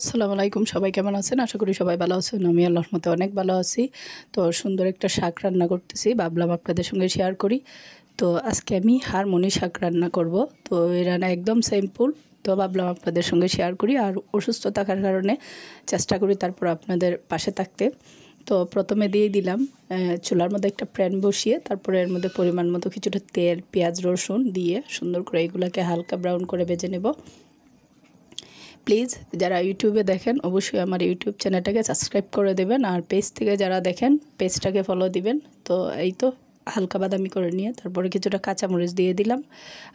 আসসালামু আলাইকুম, সবাই কেমন আছেন? আশা করি সবাই ভালো আছেন। আমি আল্লাহর রহমতে অনেক ভালো আছি। তো সুন্দর একটা শাক রান্না করতেছি, ভাবলাম আপনাদের সঙ্গে শেয়ার করি। তো আজকে আমি হারমোনি শাক রান্না করব। তো এই রান্না একদম সিম্পল, তো ভাবলাম আপনাদের সঙ্গে শেয়ার করি। আর অসুস্থ থাকার কারণে চেষ্টা করি তারপর আপনাদের পাশে থাকতে। তো প্রথমে দিয়ে দিলাম চুলার মধ্যে একটা প্যান বসিয়ে, তারপরে এর মধ্যে পরিমাণ মতো কিছুটা তেল, পেঁয়াজ, রসুন দিয়ে সুন্দর করে এগুলোকে হালকা ব্রাউন করে ভেজে নেব। প্লিজ যারা ইউটিউবে দেখেন অবশ্যই আমার ইউটিউব চ্যানেলটাকে সাবস্ক্রাইব করে দেবেন, আর পেজ থেকে যারা দেখেন পেজটাকে ফলো দিবেন। তো এই তো হালকা বাদামি করে নিয়ে তারপরে কিছুটা কাঁচামরিচ দিয়ে দিলাম।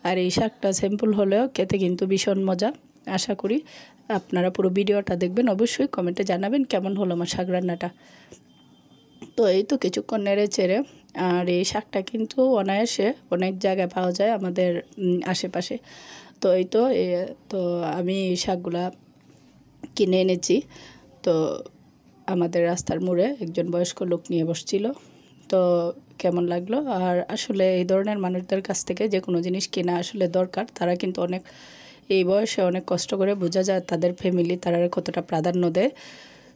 আর এই শাকটা সিম্পল হলেও খেতে কিন্তু ভীষণ মজা। আশা করি আপনারা পুরো ভিডিওটা দেখবেন, অবশ্যই কমেন্টে জানাবেন কেমন হলো আমার শাক রান্নাটা। তো এই তো কিছুক্ষণ নেড়ে চেড়ে, আর এই শাকটা কিন্তু অনায়াসে অনেক জায়গায় পাওয়া যায় আমাদের আশেপাশে। তো এই তো তো আমি এই শাকগুলা কিনে এনেছি। তো আমাদের রাস্তার মোড়ে একজন বয়স্ক লোক নিয়ে বসছিল। তো কেমন লাগলো। আর আসলে এই ধরনের মানুষদের কাছ থেকে যে কোনো জিনিস কেনা আসলে দরকার। তারা কিন্তু অনেক এই বয়সে অনেক কষ্ট করে, বোঝা যায় তাদের ফ্যামিলি তারা কতটা প্রাধান্য দেয়।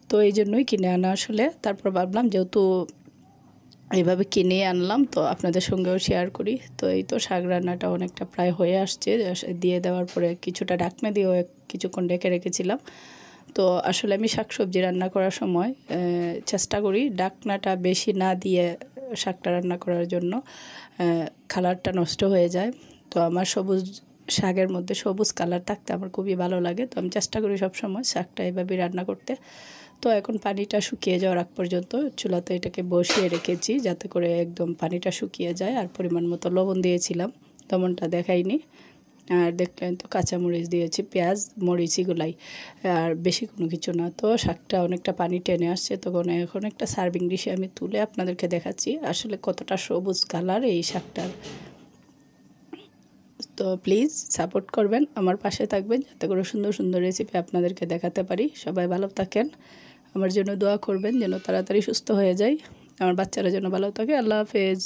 তো এই জন্যই কিনে আনা আসলে। তারপর ভাবলাম যেহেতু এইভাবে কিনে আনলাম তো আপনাদের সঙ্গেও শেয়ার করি। তো এই তো শাক রান্নাটা অনেকটা প্রায় হয়ে আসছে, দিয়ে দেওয়ার পরে কিছুটা ঢাকনা দিয়েও কিছুক্ষণ ঢেকে রেখেছিলাম। তো আসলে আমি শাকসবজি রান্না করার সময় চেষ্টা করি ঢাকনাটা বেশি না দিয়ে শাকটা রান্না করার জন্য। কালারটা নষ্ট হয়ে যায়। তো আমার সবুজ শাকের মধ্যে সবুজ কালার থাকতে আমার খুবই ভালো লাগে। তো আমি চেষ্টা করি সবসময় শাকটা এভাবেই রান্না করতে। তো এখন পানিটা শুকিয়ে যাওয়ার আগ পর্যন্ত চুলাতে এটাকে বসিয়ে রেখেছি, যাতে করে একদম পানিটা শুকিয়ে যায়। আর পরিমাণ মতো লবণ দিয়েছিলাম, লবণটা দেখাইনি। আর দেখলেন তো কাঁচামরিচ দিয়েছি, পেঁয়াজ, মরিচ এগুলাই, আর বেশি কোনো কিছু না। তো শাকটা অনেকটা পানি টেনে আসছে, তখন এখন একটা সার্ভিং ডিশে আমি তুলে আপনাদেরকে দেখাচ্ছি আসলে কতটা সবুজ কালার এই শাকটার। তো প্লিজ সাপোর্ট করবেন, আমার পাশে থাকবেন, যাতে করে সুন্দর সুন্দর রেসিপি আপনাদেরকে দেখাতে পারি। সবাই ভালো থাকেন, আমার জন্য দোয়া করবেন যেন তাড়াতাড়ি সুস্থ হয়ে যাই, আমার বাচ্চারা যেন ভালো থাকে। আল্লাহ হাফেজ।